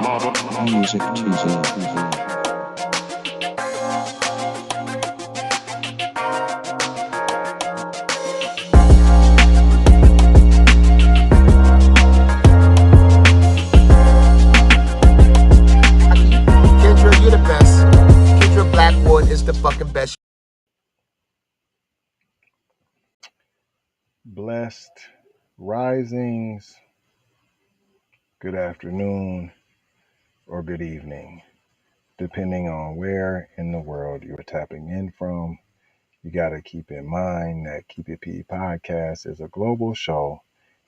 Music Tuesday. Kendra, you're the best. Kendra Blackwood is the fucking best. Blessed risings, good afternoon, or good evening, depending on where in the world you're tapping in from. You got to keep in mind that Keep It P podcast is a global show,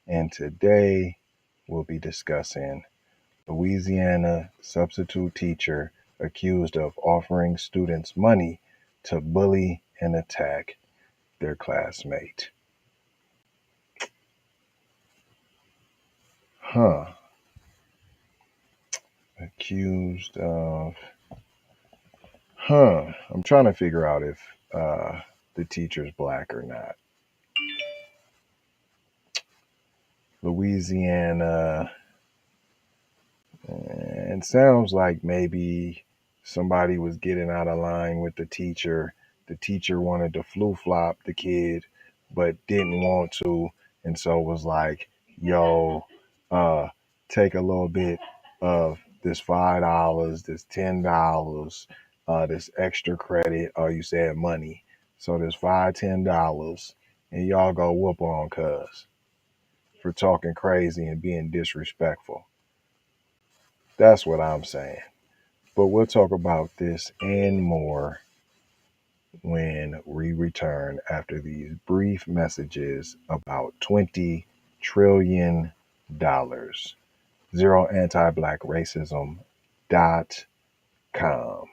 and today we'll be discussing Louisiana substitute teacher accused of offering students money to bully and attack their classmate. Accused of I'm trying to figure out if the teacher's black or not. Louisiana, it sounds like maybe somebody was getting out of line with the teacher. The teacher wanted to flu-flop the kid, but didn't want to, and so was like, yo, take a little bit of this $5, this $10, this extra credit, or you said money. So there's $5, $10, and y'all go whoop on cuz for talking crazy and being disrespectful. That's what I'm saying. But we'll talk about this and more when we return after these brief messages about $20 trillion. ZeroAntiBlackRacism.com.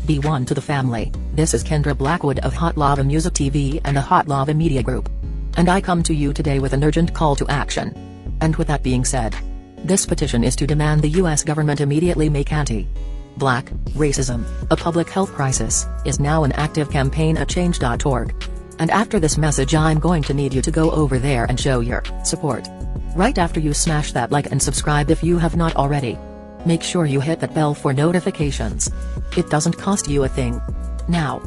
Be one to the family. This is Kendra Blackwood of Hot Lava Music TV and the Hot Lava Media Group. And I come to you today with an urgent call to action. And with that being said, this petition is to demand the U.S. government immediately make anti-Black racism a public health crisis is now an active campaign at change.org. And after this message I'm going to need you to go over there and show your support. Right after you smash that like and subscribe if you have not already. Make sure you hit that bell for notifications. It doesn't cost you a thing. Now,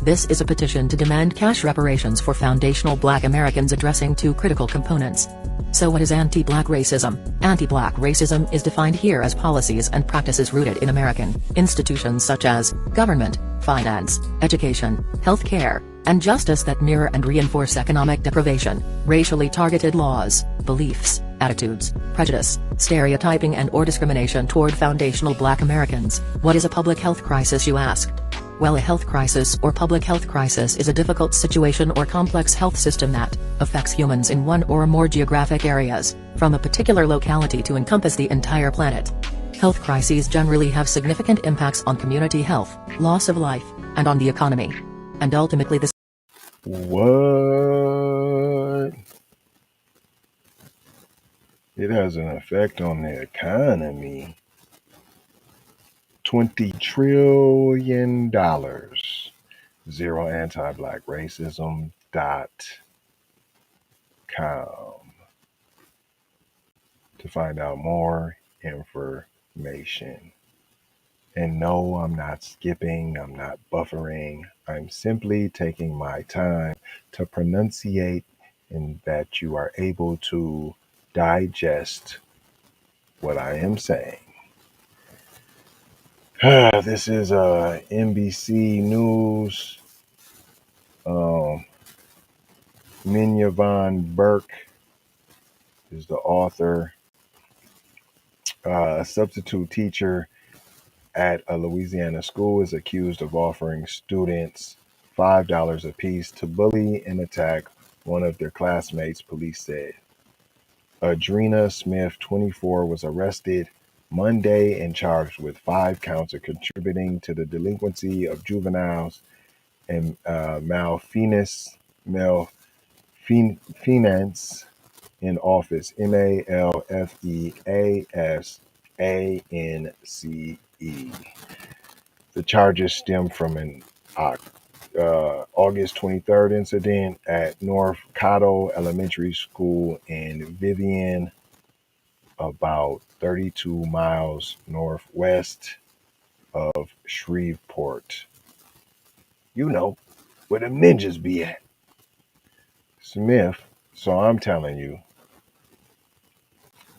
this is a petition to demand cash reparations for foundational Black Americans addressing two critical components. So what is anti-Black racism? Anti-Black racism is defined here as policies and practices rooted in American institutions such as government, finance, education, healthcare, and justice that mirror and reinforce economic deprivation, racially targeted laws, beliefs, attitudes, prejudice, stereotyping and/or discrimination toward foundational Black Americans. What is a public health crisis, you ask? Well, a health crisis or public health crisis is a difficult situation or complex health system that affects humans in one or more geographic areas, from a particular locality to encompass the entire planet. Health crises generally have significant impacts on community health, loss of life, and on the economy. And ultimately this What? It has an effect on the economy. $20 trillion. ZeroAntiBlackRacism.com to find out more information. And no, I'm not skipping, I'm not buffering. I'm simply taking my time to pronunciate and that you are able to digest what I am saying. This is NBC News. Minya Von Burke is the author. A substitute teacher at a Louisiana school is accused of offering students $5 apiece to bully and attack one of their classmates, police said. Adrena Smith, 24, was arrested Monday and charged with 5 counts of contributing to the delinquency of juveniles and malfeasance in office, MALFEASANCE. The charges stem from an August 23rd incident at North Caddo Elementary School in Vivian, about 32 miles northwest of Shreveport. You know, where them ninjas be at. Smith, so I'm telling you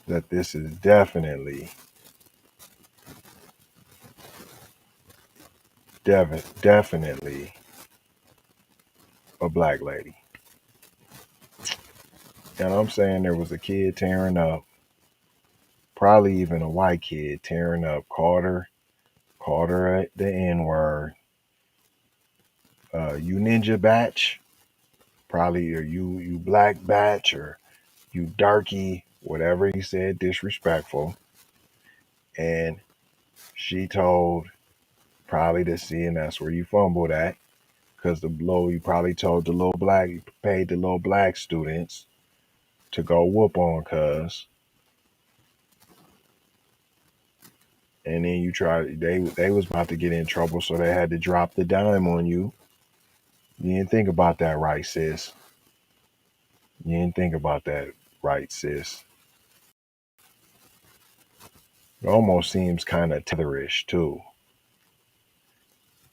that this is definitely, definitely a black lady. And I'm saying there was a kid tearing up, probably even a white kid tearing up, called her at the N-word. You ninja batch, probably, or you black batch, or you darky, whatever he said, disrespectful. And she told probably the C, and that's where you fumbled at, because you probably told the little black, you paid the little black students to go whoop on cuz. And then you tried, they was about to get in trouble, so they had to drop the dime on you. You didn't think about that, right, sis? You didn't think about that, right, sis? It almost seems kind of tetherish too.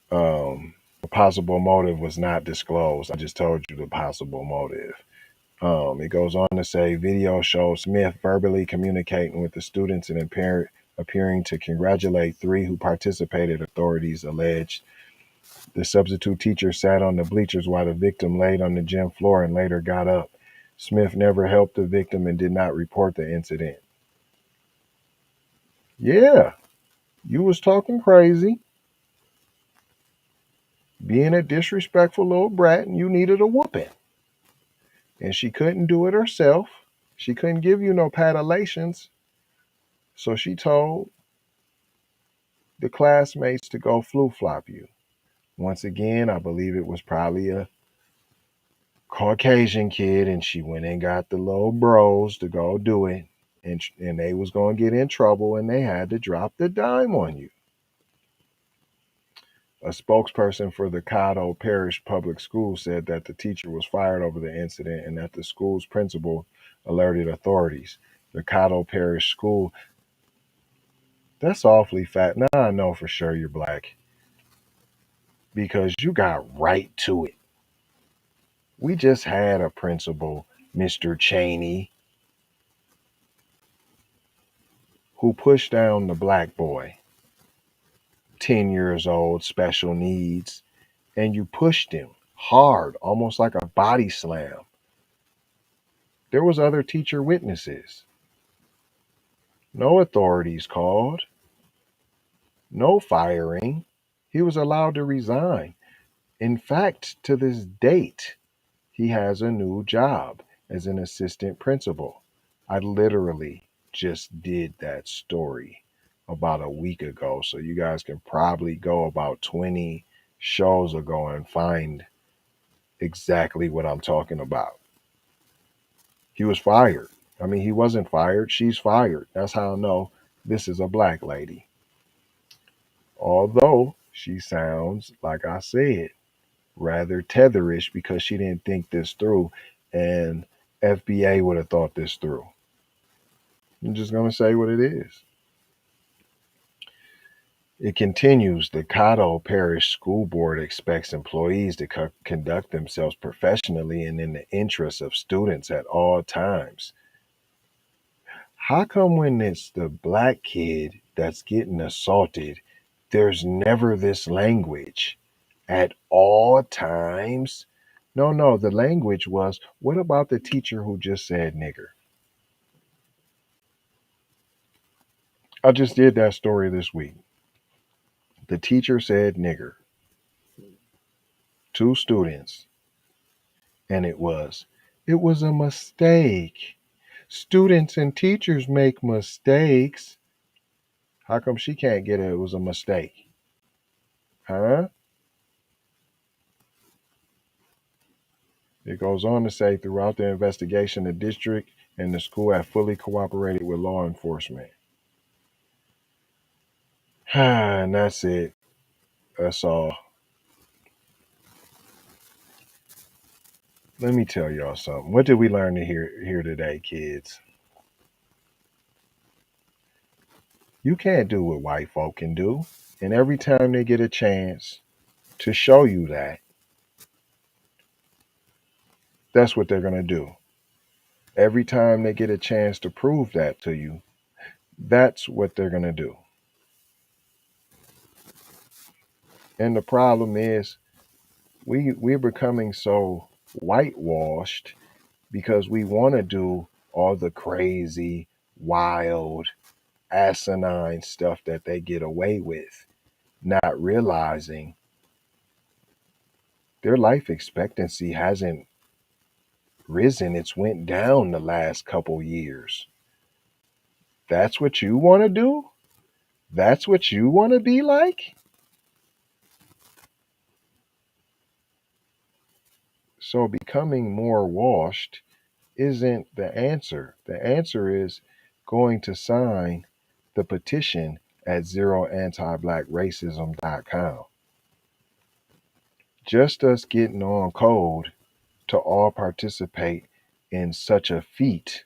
The possible motive was not disclosed. I just told you the possible motive. It goes on to say, video shows Smith verbally communicating with the students and appearing to congratulate three who participated, authorities alleged. The substitute teacher sat on the bleachers while the victim laid on the gym floor and later got up. Smith never helped the victim and did not report the incident. Yeah, you was talking crazy, being a disrespectful little brat, and you needed a whooping. And she couldn't do it herself. She couldn't give you no patallations. So she told the classmates to go flu flop you. Once again, I believe it was probably a Caucasian kid, and she went and got the little bros to go do it. And they was going to get in trouble, and they had to drop the dime on you. A spokesperson for the Caddo Parish Public School said that the teacher was fired over the incident and that the school's principal alerted authorities. The Caddo Parish School, that's awfully fat. Now I know for sure you're black because you got right to it. We just had a principal, Mr. Cheney, who pushed down the black boy, 10 years old, special needs, and you pushed him hard, almost like a body slam. There was other teacher witnesses. No authorities called. No firing. He was allowed to resign. In fact, to this date, he has a new job as an assistant principal. I literally just did that story about a week ago, so you guys can probably go about 20 shows ago and find exactly what I'm talking about. He was fired. I mean, he wasn't fired. She's fired. That's how I know this is a black lady. Although she sounds, like I said, rather tetherish because she didn't think this through, and FBA would have thought this through. I'm just going to say what it is. It continues, the Caddo Parish School Board expects employees to conduct themselves professionally and in the interests of students at all times. How come when it's the black kid that's getting assaulted, there's never this language at all times? No, the language was, what about the teacher who just said nigger? I just did that story this week. The teacher said nigger to students, and it was a mistake. Students and teachers make mistakes. How come she can't get it was a mistake? Huh? It goes on to say, throughout the investigation, the district and the school have fully cooperated with law enforcement. And that's it. That's all. Let me tell y'all something. What did we learn here today, kids? You can't do what white folk can do. And every time they get a chance to show you that, that's what they're going to do. Every time they get a chance to prove that to you, that's what they're going to do. And the problem is we're becoming so whitewashed because we want to do all the crazy, wild, asinine stuff that they get away with, not realizing their life expectancy hasn't risen. It's went down the last couple years. That's what you want to do? That's what you want to be like? So becoming more washed isn't the answer. The answer is going to sign the petition at zeroantiblackracism.com. Just us getting on code to all participate in such a feat,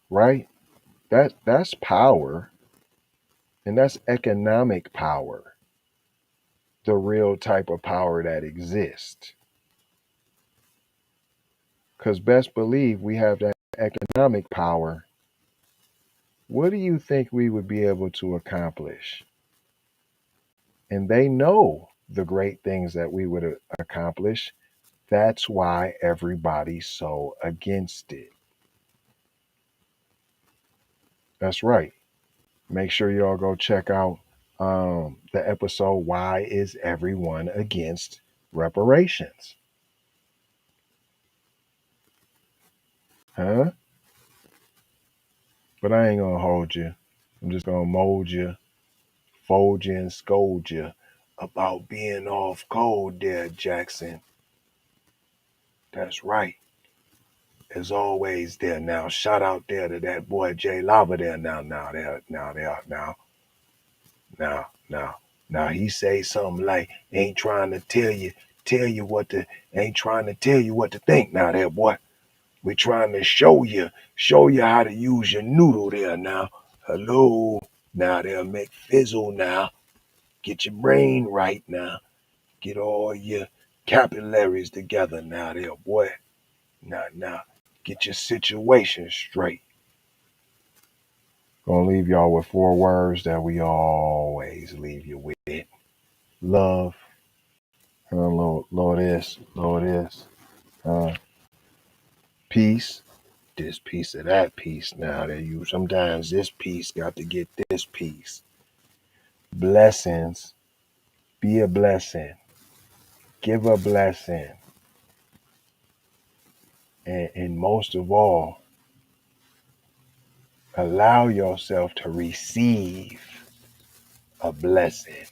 right? That's power, and that's economic power, the real type of power that exists. Because best believe we have that economic power. What do you think we would be able to accomplish? And they know the great things that we would accomplish. That's why everybody's so against it. That's right. Make sure y'all go check out the episode, Why is Everyone Against Reparations? Huh? But I ain't gonna hold you. I'm just gonna mold you, fold you, and scold you about being off code there, Jackson. That's right. As always there now. Shout out there to that boy Jay Lava there now he say something like ain't trying to tell you what to think now there, boy. We trying to show you how to use your noodle there now. Hello. Now there, make fizzle now. Get your brain right now. Get all your capillaries together now there, boy. Now. Get your situation straight. Gonna leave y'all with 4 words that we always leave you with. Love. Lord is. Peace. This piece of that piece now that you sometimes this piece got to get this piece. Blessings. Be a blessing. Give a blessing. And most of all, allow yourself to receive a blessing.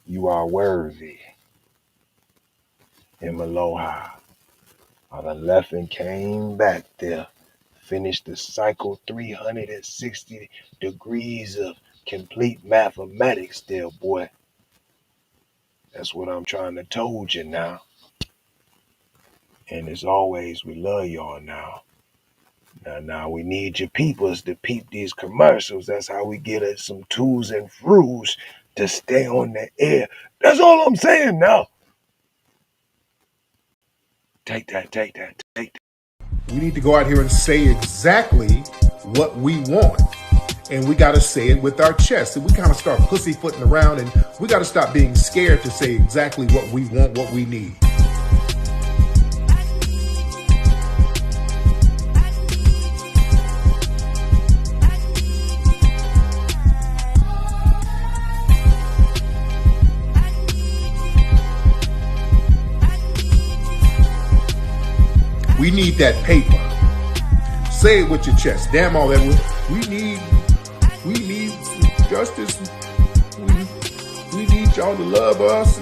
You are worthy. In Aloha. I done left and came back there. Finished the cycle 360 degrees of complete mathematics there, boy. That's what I'm trying to told you now. And as always, we love y'all now. Now we need your peoples to peep these commercials. That's how we get us some tools and fruits to stay on the air. That's all I'm saying now. Take that. We need to go out here and say exactly what we want. And we got to say it with our chest. And we kind of start pussyfooting around, and we got to stop being scared to say exactly what we want, what we need. We need that paper. Say it with your chest. Damn all that. We need justice. We need y'all to love us.